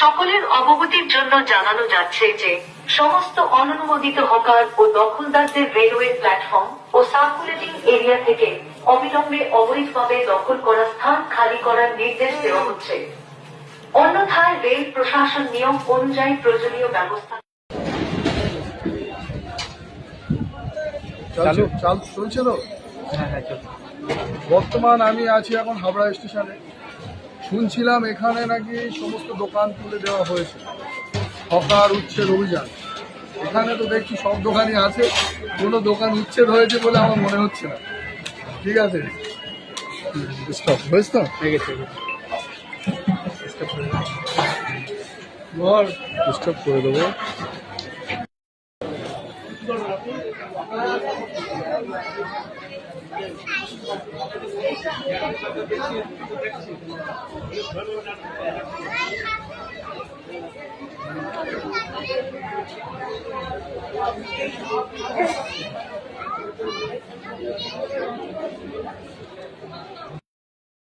সকলের অবগতির জন্য জানানো যাচ্ছে যে সমস্ত অননুমোদিত হকার ও দখলদারদের রেলওয়ে প্ল্যাটফর্ম ও সার্কুলেটিং এরিয়া থেকে অবিলম্বে অবৈধভাবে দখল করা স্থান খালি করার নির্দেশ দেওয়া হচ্ছে। অন্যথায় রেল প্রশাসন নিয়ম অনুযায়ী প্রয়োজনীয় ব্যবস্থা চলছে তো। বর্তমান আমি আছি এখন হাবড়া স্টেশনে। শুনছিলাম এখানে নাকি সমস্ত দোকান তুলে দেওয়া হয়েছে, হকার উচ্ছেদ অভিযান। এখানে তো দেখছি সব দোকানই আছে, কোনো দোকান উচ্ছেদ হয়েছে বলে আমার মনে হচ্ছে না। ঠিক আছে, স্টপ হয়েছে তো, স্টপ করে দেবো।